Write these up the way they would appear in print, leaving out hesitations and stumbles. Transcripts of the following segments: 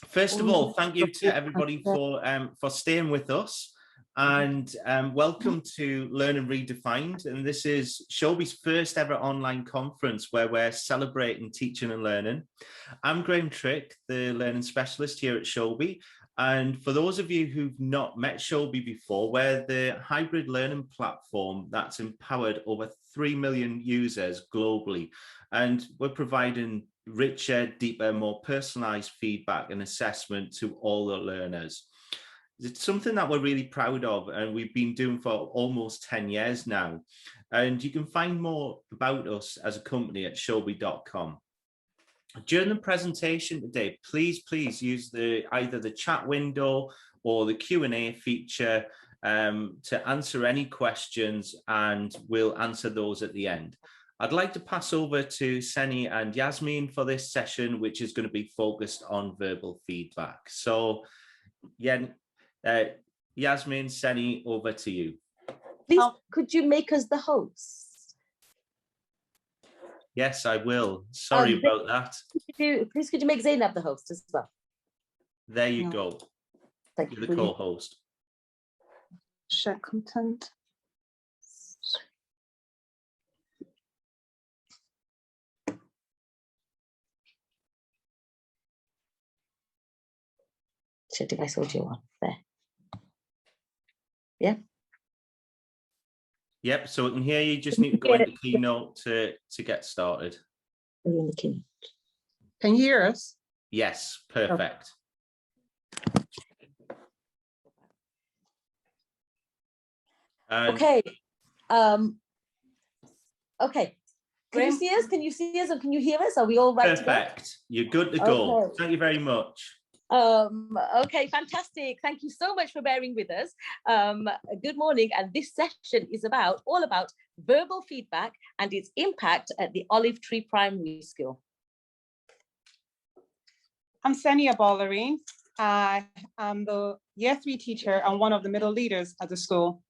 First of all, thank you to everybody for staying with us, and welcome to Learn and Redefined. And this is Showbie's first ever online conference where we're celebrating teaching and learning. I'm Graham Trick, the learning specialist here at Showbie. And for those of you who've not met Showbie before, we're the hybrid learning platform that's empowered over 3 million users globally. And we're providing richer, deeper, more personalised feedback and assessment to all the learners. It's something that we're really proud of, and we've been doing for almost 10 years now. And you can find more about us as a company at showbie.com. During the presentation today, please use either the chat window or the Q&A feature to answer any questions, and we'll answer those at the end. I'd like to pass over to Tseni and Yasmeen for this session, which is going to be focused on verbal feedback. So, yeah, Yasmeen, Tseni, over to you. Please, could you make us the host? Yes, I will. Sorry about that. Please, could you make Zainab the host as well? There you go. Thank you. You're the co-host. Share content. Share device audio on there. Yeah. Yep, so we can hear you. Just need to go into Keynote to get started. We're in the Keynote. Can you hear us? Yes, perfect. Okay. Okay. Can you see us? Can you see us? And can you hear us? Are we all right? Perfect. You're good to go. Okay. Thank you very much. Okay, fantastic. Thank you so much for bearing with us. Good morning. And this session is all about verbal feedback and its impact at the Olive Tree Primary School. I'm Tseni Abolarin. I am the Year 3 teacher and one of the middle leaders at the school.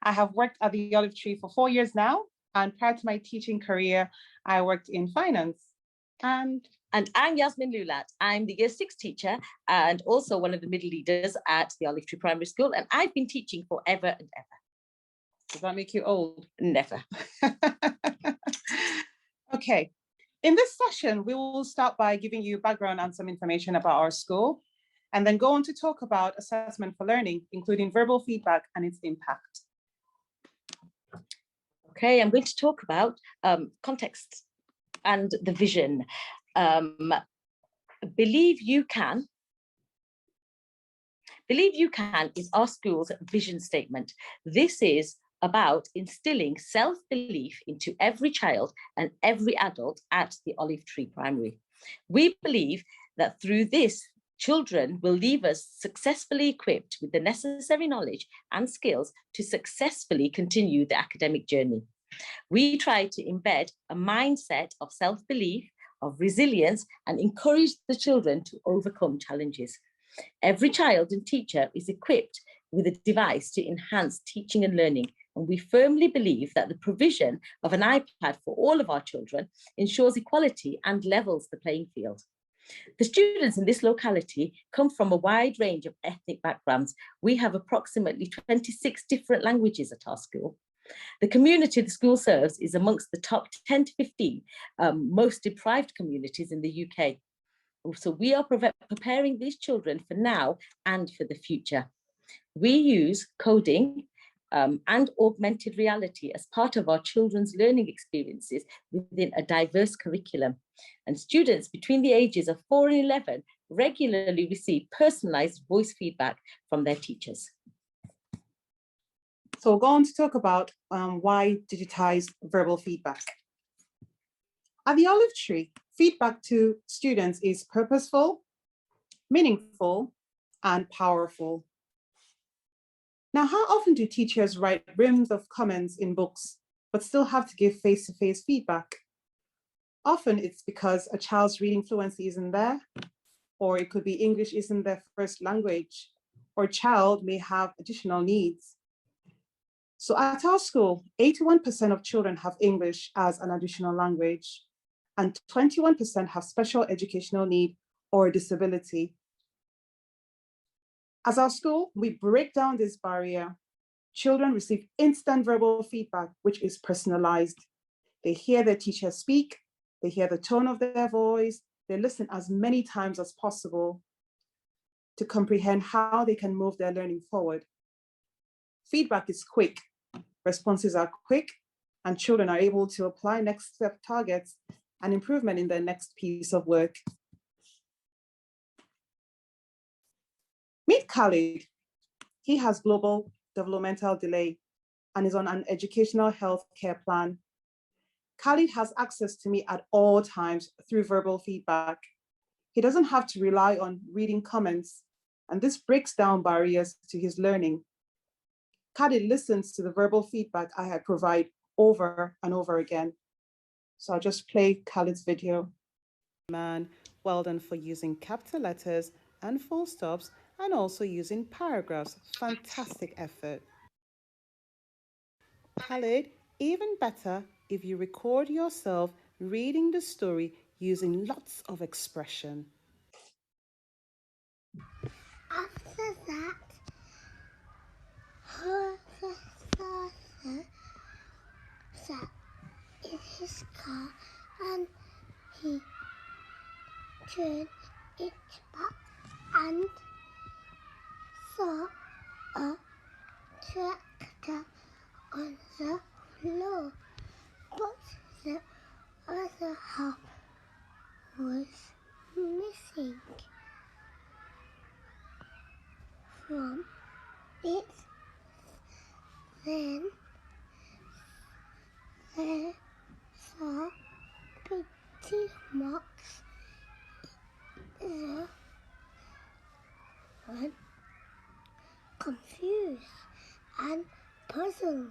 I have worked at the Olive Tree for 4 years now, and prior to my teaching career, I worked in finance. And I'm Yasmeen Lulat. I'm the Year 6 teacher and also one of the middle leaders at the Olive Tree Primary School, and I've been teaching forever and ever. Does that make you old? Never. Okay. In this session, we will start by giving you background and some information about our school, and then go on to talk about assessment for learning, including verbal feedback and its impact. Okay, I'm going to talk about context and the vision. Believe You Can is our school's vision statement. This is about instilling self-belief into every child and every adult at the Olive Tree Primary. We believe that through this, children will leave us successfully equipped with the necessary knowledge and skills to successfully continue the academic journey. We try to embed a mindset of self-belief, of resilience, and encourage the children to overcome challenges. Every child and teacher is equipped with a device to enhance teaching and learning, and we firmly believe that the provision of an iPad for all of our children ensures equality and levels the playing field. The students in this locality come from a wide range of ethnic backgrounds. We have approximately 26 different languages at our school. The community the school serves is amongst the top 10 to 15 most deprived communities in the UK. So we are preparing these children for now and for the future. We use coding and augmented reality as part of our children's learning experiences within a diverse curriculum. And students between the ages of 4 and 11 regularly receive personalised voice feedback from their teachers. So we'll go on to talk about why digitize verbal feedback. At the Olive Tree, feedback to students is purposeful, meaningful, and powerful. Now, how often do teachers write reams of comments in books, but still have to give face-to-face feedback? Often it's because a child's reading fluency isn't there, or it could be English isn't their first language, or a child may have additional needs. So at our school, 81% of children have English as an additional language, and 21% have special educational need or disability. As our school, we break down this barrier. Children receive instant verbal feedback, which is personalized. They hear their teacher speak, they hear the tone of their voice, they listen as many times as possible to comprehend how they can move their learning forward. Feedback is quick, responses are quick, and children are able to apply next step targets and improvement in their next piece of work. Meet Khalid. He has global developmental delay and is on an educational health care plan. Khalid has access to me at all times through verbal feedback. He doesn't have to rely on reading comments, and this breaks down barriers to his learning. Khalid listens to the verbal feedback I provide over and over again. So I'll just play Khalid's video. Man, well done for using capital letters and full stops and also using paragraphs. Fantastic effort. Khalid, even better if you record yourself reading the story using lots of expression. After that, her father sat in his car and he turned it back and saw a tractor on the floor, but the other half was missing from it. Then there saw pretty marks. The one confused and puzzled.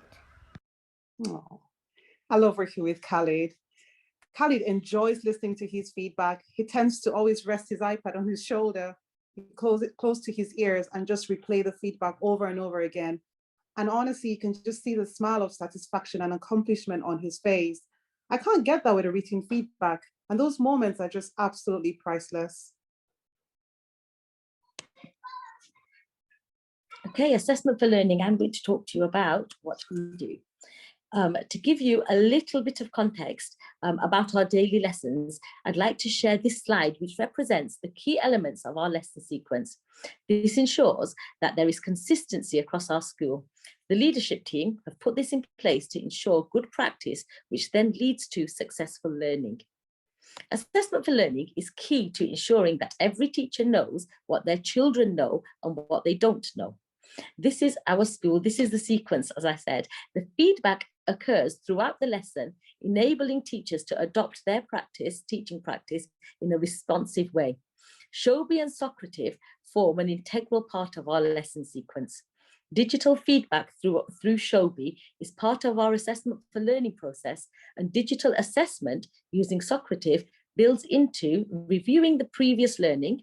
Oh, I love working with Khalid. Khalid enjoys listening to his feedback. He tends to always rest his iPad on his shoulder, close it close to his ears and just replay the feedback over and over again. And honestly, you can just see the smile of satisfaction and accomplishment on his face. I can't get that with a written feedback. And those moments are just absolutely priceless. Okay, assessment for learning. I'm going to talk to you about what we do. To give you a little bit of context about our daily lessons, I'd like to share this slide, which represents the key elements of our lesson sequence. This ensures that there is consistency across our school. The leadership team have put this in place to ensure good practice, which then leads to successful learning. Assessment for learning is key to ensuring that every teacher knows what their children know and what they don't know. This is our school, this is the sequence, as I said. The feedback occurs throughout the lesson, enabling teachers to adopt their teaching practice in a responsive way. Showbie and Socrative form an integral part of our lesson sequence. Digital feedback through Showbie is part of our assessment for learning process, and digital assessment using Socrative builds into reviewing the previous learning,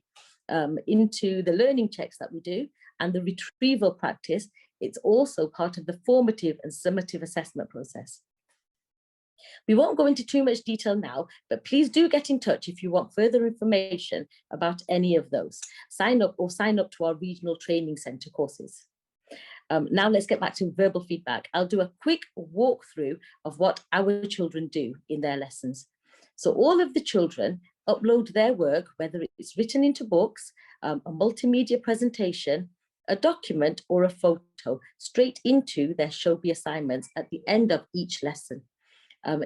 into the learning checks that we do, and the retrieval practice. It's also part of the formative and summative assessment process. We won't go into too much detail now, but please do get in touch if you want further information about any of those. Sign up to our regional training centre courses. Now let's get back to verbal feedback. I'll do a quick walkthrough of what our children do in their lessons. So all of the children upload their work, whether it's written into books, a multimedia presentation, a document or a photo, straight into their Showbie assignments at the end of each lesson.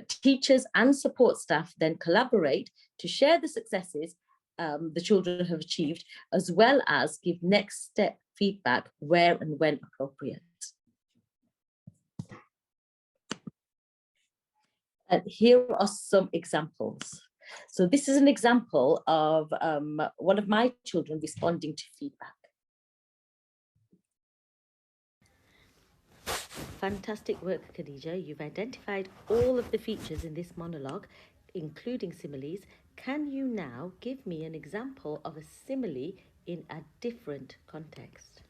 Teachers and support staff then collaborate to share the successes the children have achieved, as well as give next step feedback where and when appropriate. And here are some examples. So this is an example of one of my children responding to feedback. Fantastic work, Khadija. You've identified all of the features in this monologue, including similes. Can you now give me an example of a simile in a different context?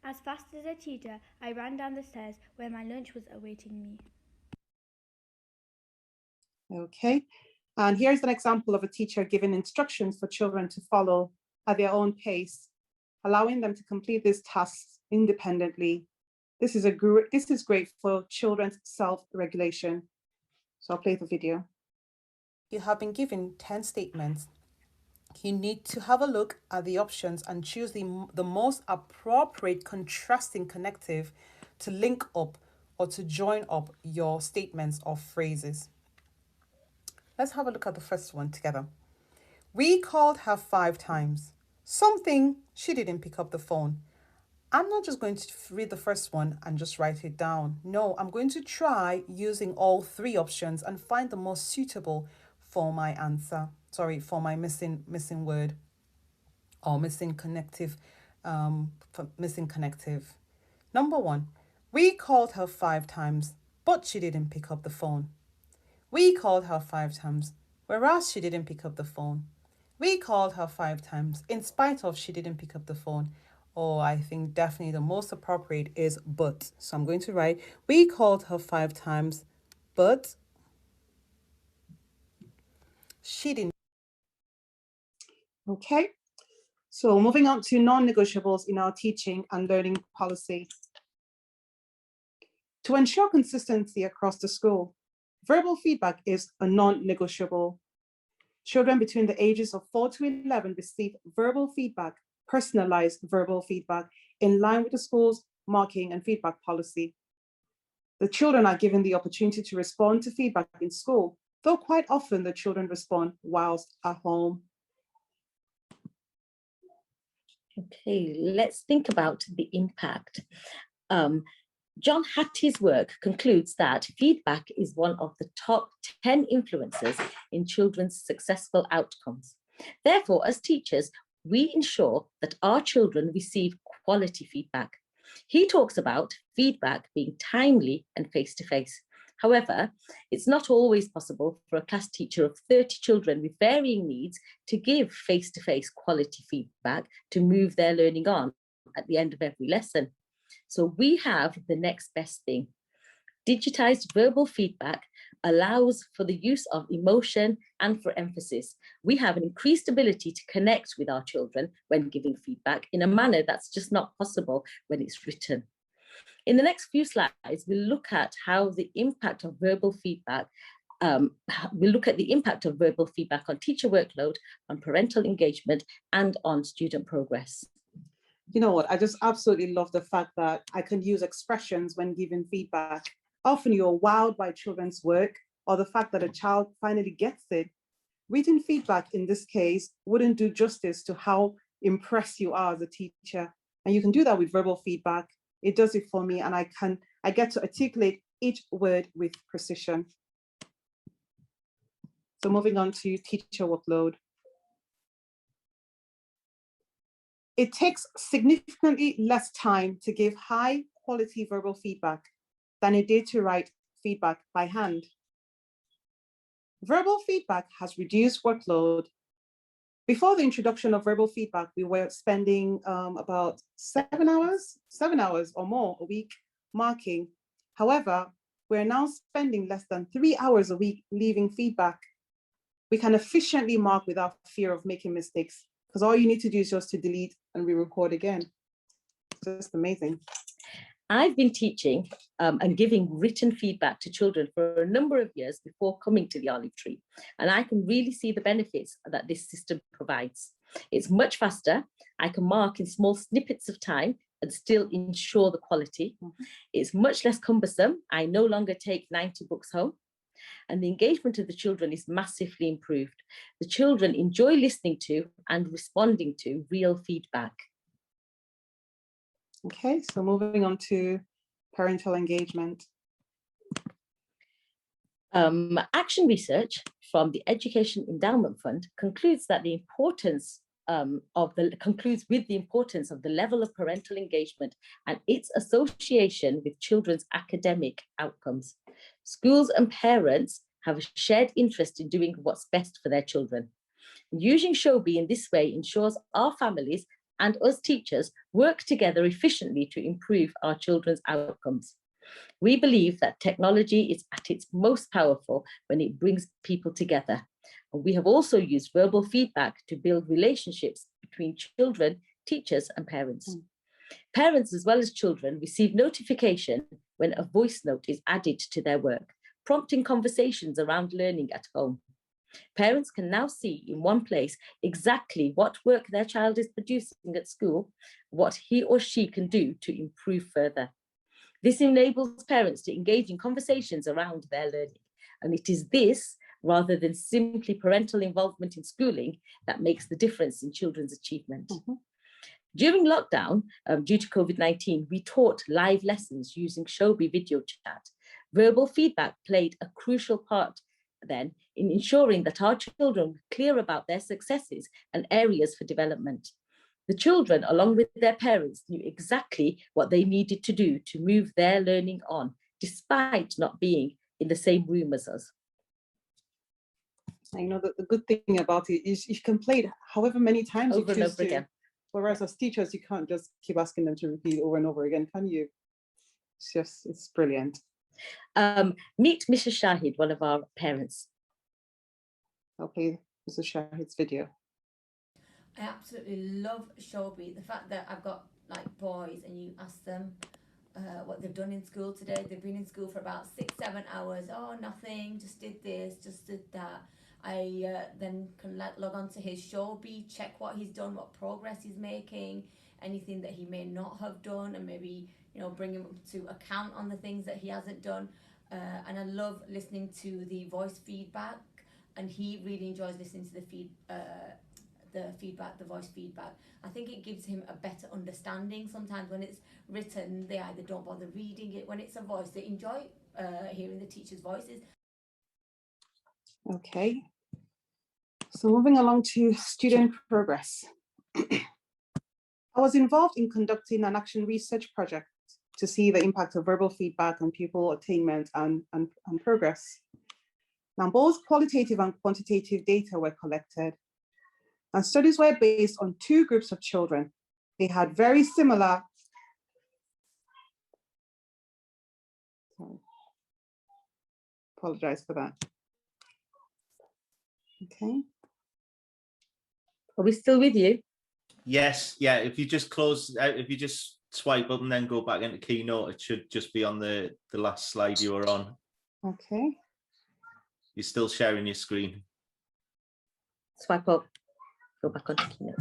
As fast as a cheetah, I ran down the stairs where my lunch was awaiting me. Okay, And here's an example of a teacher giving instructions for children to follow at their own pace, allowing them to complete these tasks independently. This is great for children's self-regulation. So I'll play the video. You have been given 10 statements. You need to have a look at the options and choose the most appropriate contrasting connective to link up or to join up your statements or phrases. Let's have a look at the first one together. We called her 5 times. Something, she didn't pick up the phone. I'm not just going to read the first one and just write it down. No, I'm going to try using all 3 options and find the most suitable for my answer. Sorry, for my missing word or missing connective. Number 1, we called her 5 times, but she didn't pick up the phone. We called her 5 times, whereas she didn't pick up the phone. We called her 5 times, in spite of she didn't pick up the phone. Or I think definitely the most appropriate is but. So I'm going to write, we called her 5 times, but she didn't. Okay, so moving on to non-negotiables in our teaching and learning policy. To ensure consistency across the school, verbal feedback is a non-negotiable. Children between the ages of 4 to 11 receive verbal feedback, personalized verbal feedback, in line with the school's marking and feedback policy. The children are given the opportunity to respond to feedback in school, though quite often the children respond whilst at home. Okay, let's think about the impact. John Hattie's work concludes that feedback is one of the top 10 influences in children's successful outcomes. Therefore, as teachers, we ensure that our children receive quality feedback. He talks about feedback being timely and face-to-face. However, it's not always possible for a class teacher of 30 children with varying needs to give face-to-face quality feedback to move their learning on at the end of every lesson. So we have the next best thing. Digitized verbal feedback allows for the use of emotion and for emphasis. We have an increased ability to connect with our children when giving feedback in a manner that's just not possible when it's written. In the next few slides, we'll look at how the impact of verbal feedback, on teacher workload, on parental engagement, and on student progress. You know what, I just absolutely love the fact that I can use expressions when giving feedback. Often you're wowed by children's work or the fact that a child finally gets it. Written feedback in this case wouldn't do justice to how impressed you are as a teacher. And you can do that with verbal feedback. It does it for me, and I get to articulate each word with precision. So moving on to teacher workload. It takes significantly less time to give high quality verbal feedback than it did to write feedback by hand. Verbal feedback has reduced workload. Before the introduction of verbal feedback, we were spending about 7 hours or more a week marking. However, we're now spending less than 3 hours a week leaving feedback. We can efficiently mark without fear of making mistakes, because all you need to do is just to delete and re-record again. It's just amazing. I've been teaching and giving written feedback to children for a number of years before coming to the Olive Tree, and I can really see the benefits that this system provides. It's much faster. I can mark in small snippets of time and still ensure the quality. It's much less cumbersome. I no longer take 90 books home. And the engagement of the children is massively improved. The children enjoy listening to and responding to real feedback. Okay, so moving on to parental engagement. Action research from the Education Endowment Fund concludes that the importance concludes with the importance of the level of parental engagement and its association with children's academic outcomes. Schools and parents have a shared interest in doing what's best for their children. Using Showbie in this way ensures our families and us teachers work together efficiently to improve our children's outcomes. We believe that technology is at its most powerful when it brings people together. And we have also used verbal feedback to build relationships between children, teachers, and parents. Parents, as well as children, receive notification when a voice note is added to their work, prompting conversations around learning at home. Parents can now see in one place exactly what work their child is producing at school, what he or she can do to improve further. This enables parents to engage in conversations around their learning. And it is this, rather than simply parental involvement in schooling, that makes the difference in children's achievement. During lockdown, due to COVID-19, we taught live lessons using Showbie video chat. Verbal feedback played a crucial part then in ensuring that our children were clear about their successes and areas for development. The children, along with their parents, knew exactly what they needed to do to move their learning on, despite not being in the same room as us. I know that the good thing about it is you can play it however many times Over you choose and over to. again. Whereas as teachers, you can't just keep asking them to repeat over and over again, can you? It's brilliant. Meet Mrs. Shahid, one of our parents. I'll play Mrs. Shahid's video. I absolutely love Showbie. The fact that I've got like boys and you ask them what they've done in school today. They've been in school for about 6-7 hours. Oh, nothing, just did this, just did that. I then can log on to his Showbie, check what he's done, what progress he's making, anything that he may not have done, and maybe, you know, bring him to account on the things that he hasn't done. And I love listening to the voice feedback, and he really enjoys listening to the voice feedback. I think it gives him a better understanding. Sometimes when it's written, they either don't bother reading it. When it's a voice, they enjoy hearing the teacher's voices. Okay. So moving along to student progress. I was involved in conducting an action research project to see the impact of verbal feedback on pupil attainment and progress. Now, both qualitative and quantitative data were collected, and studies were based on 2 groups of children. They had very similar, apologize for that. Okay. Are we still with you? Yes, yeah. If you just if you just swipe up and then go back into Keynote, it should just be on the last slide you were on. Okay. You're still sharing your screen. Swipe up, go back onto Keynote.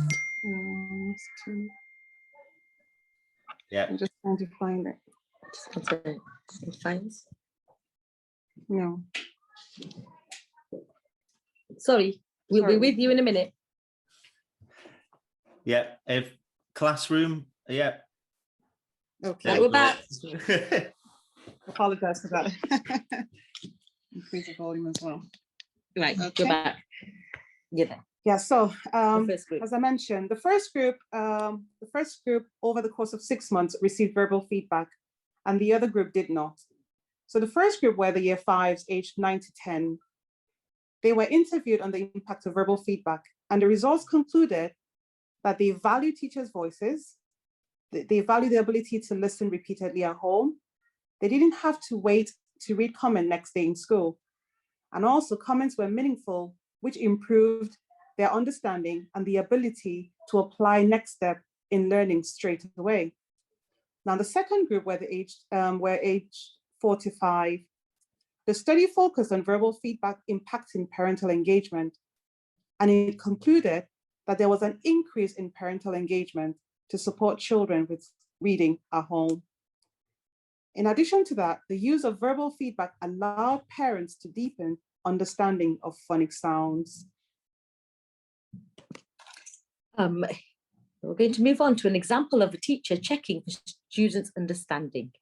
Yeah. I'm just trying to find it. Just onto Files. No. Sorry, we'll be with you in a minute. Yeah. If classroom, yeah. Okay. We're back. Apologize for that. Increase the volume as well. Right, Okay. go back. You're there. Yeah, so First group. as I mentioned, the first group over the course of 6 months received verbal feedback, and the other group did not. So the first group were the year 5s aged 9 to 10. They were interviewed on the impact of verbal feedback, and the results concluded that they value teachers' voices, they value the ability to listen repeatedly at home. They didn't have to wait to read comment next day in school. And also comments were meaningful, which improved their understanding and the ability to apply next step in learning straight away. Now, the second group were aged 4 to 5. The study focused on verbal feedback impacting parental engagement, and it concluded that there was an increase in parental engagement to support children with reading at home. In addition to that, the use of verbal feedback allowed parents to deepen understanding of phonic sounds. We're going to move on to an example of a teacher checking for students' understanding.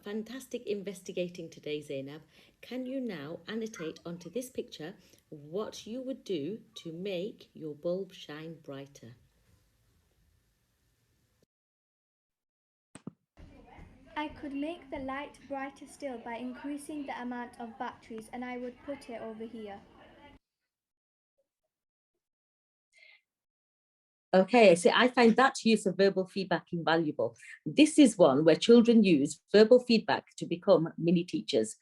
Fantastic investigating today, Zainab. Can you now annotate onto this picture what you would do to make your bulb shine brighter? I could make the light brighter still by increasing the amount of batteries, and I would put it over here. Okay, so I find that use of verbal feedback invaluable. This is one where children use verbal feedback to become mini teachers.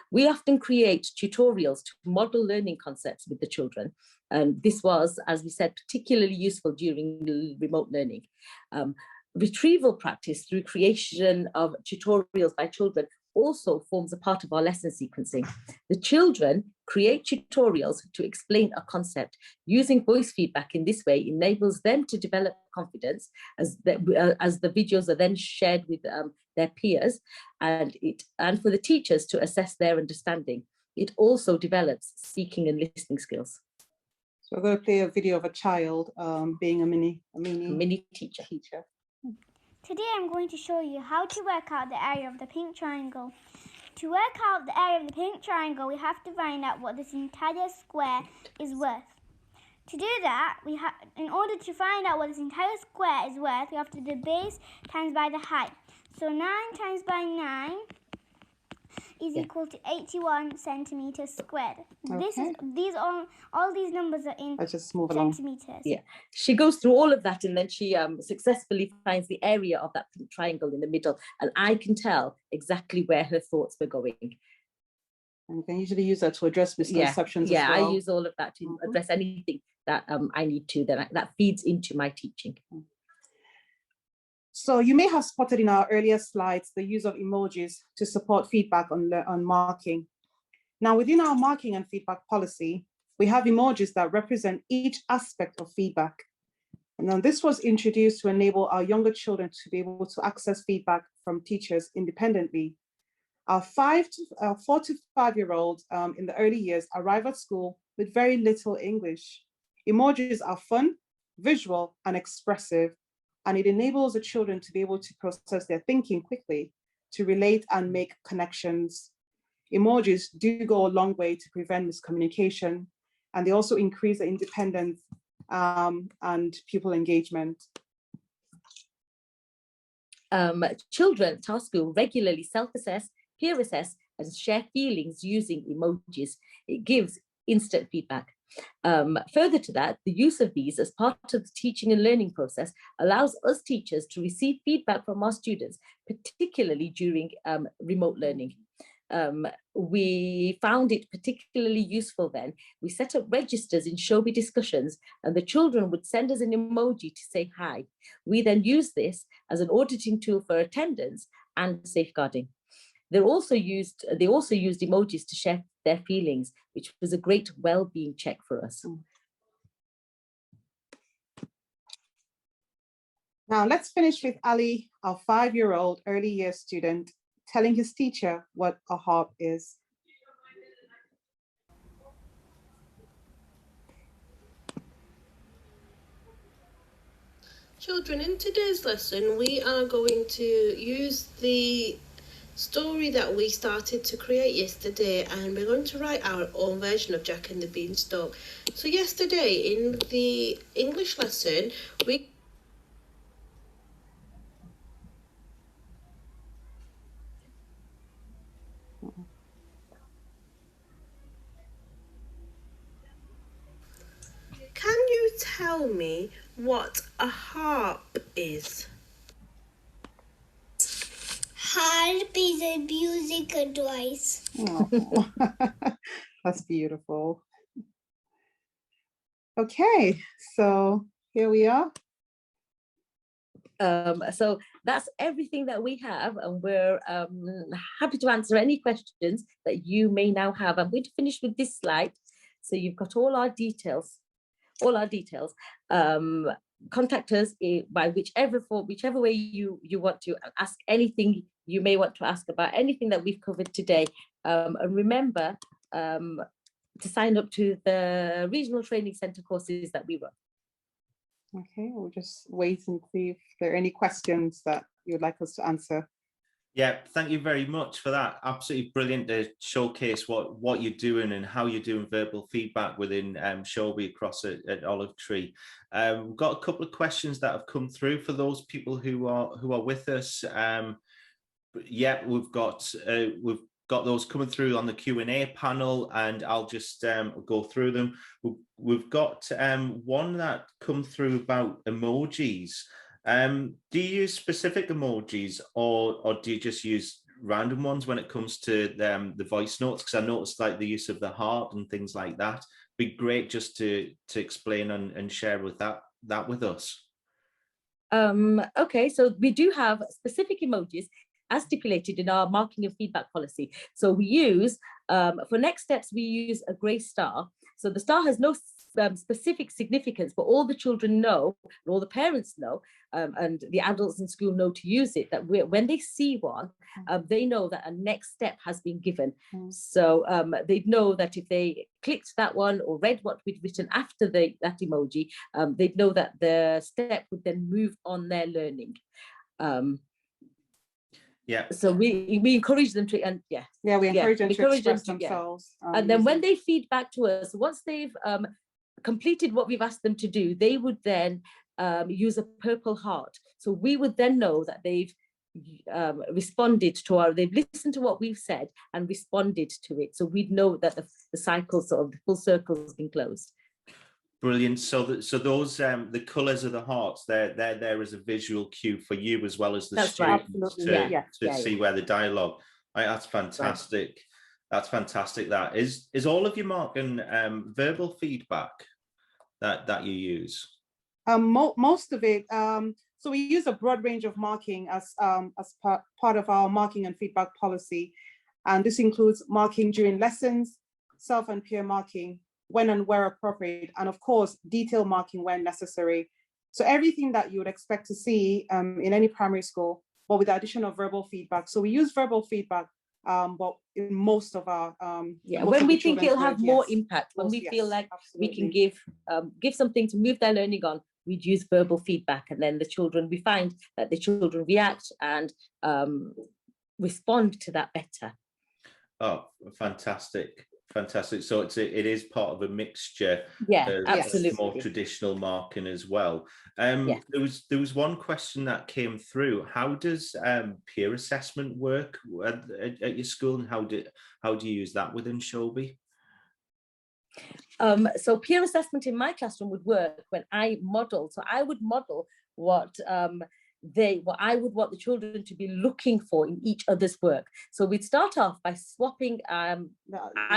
We often create tutorials to model learning concepts with the children. And this was, as we said, particularly useful during remote learning. Retrieval practice through creation of tutorials by children also forms a part of our lesson sequencing. The children create tutorials to explain a concept. Using voice feedback in this way enables them to develop confidence as the videos are then shared with their peers, and for the teachers to assess their understanding. It also develops speaking and listening skills. So we're going to play a video of a child being a mini teacher. Today I'm going to show you how to work out the area of the pink triangle. To work out the area of the pink triangle, we have to find out what this entire square is worth. To do that, in order to find out what this entire square is worth, we have to do the base times by the height. So 9 times by 9 is equal to 81 centimeters squared. Okay. All these numbers are in centimeters. Yeah, she goes through all of that, and then she successfully finds the area of that pink triangle in the middle, and I can tell exactly where her thoughts were going. And you can usually use that to address misconceptions. Yeah, as well. I use all of that to address anything that I need to. That feeds into my teaching. So you may have spotted in our earlier slides the use of emojis to support feedback on marking. Now, within our marking and feedback policy, we have emojis that represent each aspect of feedback. And then this was introduced to enable our younger children to be able to access feedback from teachers independently. Our 4 to 5-year-olds in the early years arrive at school with very little English. Emojis are fun, visual, and expressive, and it enables the children to be able to process their thinking quickly, to relate and make connections. Emojis do go a long way to prevent miscommunication, and they also increase the independence and pupil engagement. Children at our school regularly self-assess, peer assess, and share feelings using emojis. It gives instant feedback. Further to that, the use of these as part of the teaching and learning process allows us teachers to receive feedback from our students, particularly during remote learning. We found it particularly useful then. We set up registers in Showbie discussions, and the children would send us an emoji to say hi. We then use this as an auditing tool for attendance and safeguarding. They also used emojis to share their feelings, which was a great well-being check for us. Now let's finish with Ali, our 5-year-old early years student, telling his teacher what a harp is. Children, in today's lesson, we are going to use the story that we started to create yesterday, and we're going to write our own version of Jack and the Beanstalk. So yesterday in the English lesson, we Can you tell me what a harp is? Harp is a music device. Oh, that's beautiful. Okay, so here we are. So that's everything that we have, and we're happy to answer any questions that you may now have. I'm going to finish with this slide, so you've got all our details. Contact us by whichever way you want to ask anything you may want to ask about anything that we've covered today. And remember to sign up to the Regional Training Centre courses that we run. Okay, we'll just wait and see if there are any questions that you would like us to answer. Yeah, thank you very much for that. Absolutely brilliant to showcase what you're doing and how you're doing verbal feedback within Showbie across at Olive Tree. We've got a couple of questions that have come through for those people who are with us. Yeah, we've got those coming through on the Q&A panel, and I'll just go through them. We've got one that come through about emojis. Do you use specific emojis, or do you just use random ones when it comes to the voice notes? Because I noticed like the use of the heart and things like that. Be great just to explain and share with that with us. Okay, so we do have specific emojis as stipulated in our marking and feedback policy. So we use, for next steps, we use a grey star. So the star has no specific significance, but all the children know, and all the parents know, and the adults in school know to use it, that when they see one, they know that a next step has been given. So they know that if they clicked that one or read what we'd written after that emoji, they'd know that the step would then move on their learning. Yeah. So we encourage them to, and we encourage them to express themselves. And then when they feed back to us, once they've completed what we've asked them to do, they would then use a purple heart. So we would then know that they've responded to they've listened to what we've said and responded to it. So we'd know that the cycle, sort of the full circle, has been closed. Brilliant. So those the colours of the hearts, they're there as a visual cue for you as well as the students to see where the dialogue. That's fantastic. Right. That's fantastic. That is all of your marking verbal feedback that you use. Most of it. So we use a broad range of marking as part of our marking and feedback policy, and this includes marking during lessons, self and peer marking, when and where appropriate, and of course, detail marking when necessary. So everything that you would expect to see in any primary school, but with the addition of verbal feedback. So we use verbal feedback, but in most of our when we think it'll have more impact, when we feel like we can give something to move their learning on, we'd use verbal feedback, and then we find that the children react and respond to that better. Oh, fantastic. Fantastic. So it is part of a mixture. Absolutely. More traditional marking as well. There was one question that came through. How does peer assessment work at your school, and how do you use that within Showbie? So peer assessment in my classroom would work when I model. So I would model what I would want the children to be looking for in each other's work. So we'd start off by swapping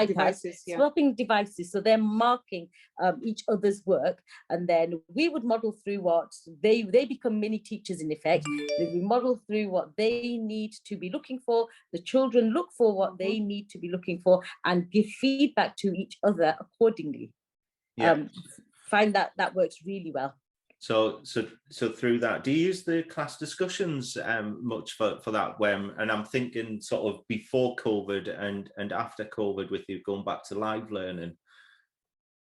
devices, swapping devices. So they're marking each other's work, and then we would model through what they become mini teachers in effect. We model through what they need to be looking for. The children look for what they need to be looking for and give feedback to each other accordingly. Find that works really well. So through that, do you use the class discussions much for that? And I'm thinking sort of before COVID and after COVID, with you going back to live learning.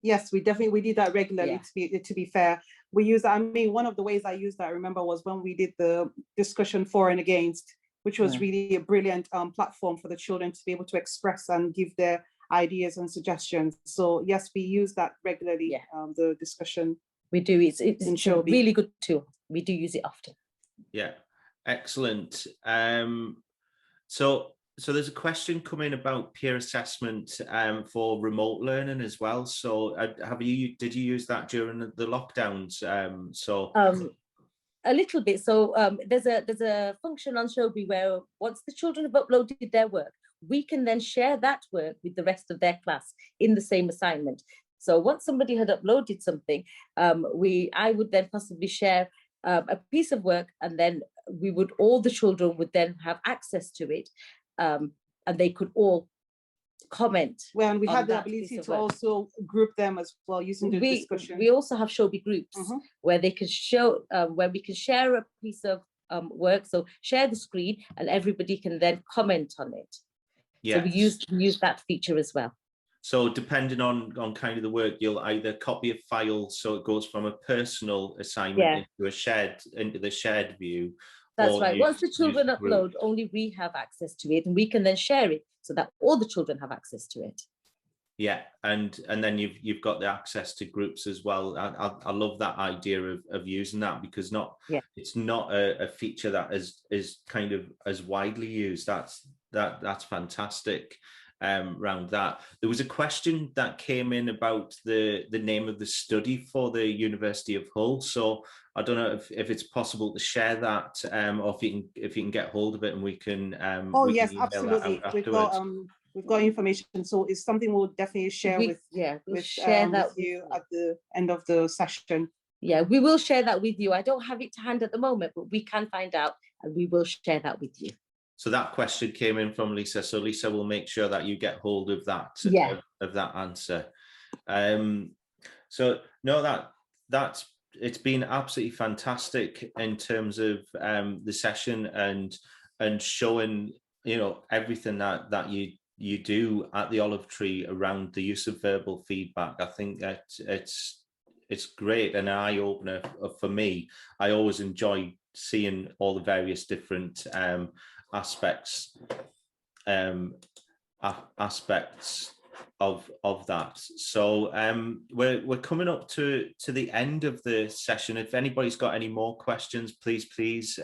Yes, we did that regularly. To be fair, we use. I mean, one of the ways I used that, I remember, was when we did the discussion for and against, which was really a brilliant platform for the children to be able to express and give their ideas and suggestions. So yes, we use that regularly. The discussion. We do. It's a really good tool. We do use it often. Yeah, excellent. So there's a question coming about peer assessment for remote learning as well. So did you use that during the lockdowns? A little bit. So there's a function on Showbie where once the children have uploaded their work, we can then share that work with the rest of their class in the same assignment. So once somebody had uploaded something, I would then possibly share a piece of work, and then all the children would then have access to it, and they could all comment. Well, and we had the ability to also group them as well using the discussion. We also have Showbie groups where they can where we can share a piece of work. So share the screen, and everybody can then comment on it. Yes. So we use that feature as well. So depending on kind of the work, you'll either copy a file so it goes from a personal assignment into the shared view. That's right. Once the children upload, only we have access to it, and we can then share it so that all the children have access to it. Yeah, and then you've got the access to groups as well. I love that idea of using that, because it's not a feature that is kind of as widely used. that's fantastic. Around that, there was a question that came in about the name of the study for the University of Hull. So I don't know if it's possible to share that, or if you can get hold of it, and we can. Oh we yes, can email absolutely. that out We've got information, so it's something we'll definitely share we'll share that with you at the end of the session. Yeah, we will share that with you. I don't have it to hand at the moment, but we can find out and we will share that with you. So that question came in from Lisa. So Lisa will make sure that you get hold of that, of that answer. So no, that's it's been absolutely fantastic in terms of the session and showing, you know, everything that you do at the Olive Tree around the use of verbal feedback. I think that it's great and an eye-opener for me. I always enjoy seeing all the various different aspects of that. So we're coming up to the end of the session. If anybody's got any more questions, please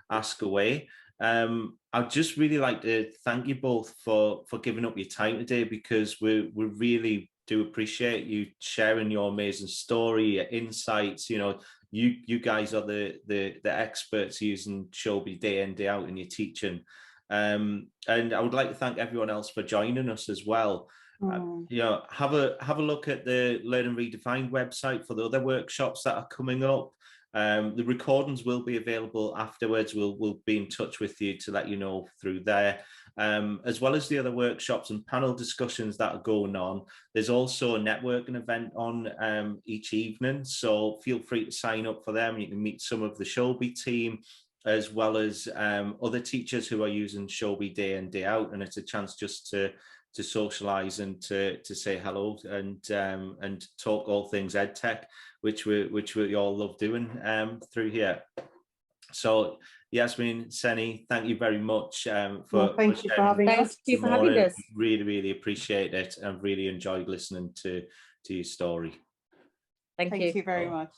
ask away. I'd just really like to thank you both for giving up your time today, because we really do appreciate you sharing your amazing story, your insights. You know, you guys are the experts using Showbie day in, day out in your teaching. And I would like to thank everyone else for joining us as well. You know, have a look at the Learn and Redefined website for the other workshops that are coming up. The recordings will be available afterwards. We'll be in touch with you to let you know through there, as well as the other workshops and panel discussions that are going on. There's also a networking event on each evening, so feel free to sign up for them. You can meet some of the Showbie team, as well as other teachers who are using Showbie day in, day out, and it's a chance just to socialize and to say hello and talk all things EdTech, which we all love doing through here. So Yasmeen, Tseni, thank you very much thank you for having us. Thank you for having us. Really appreciate it, and really enjoyed listening to your story. Thank you very much.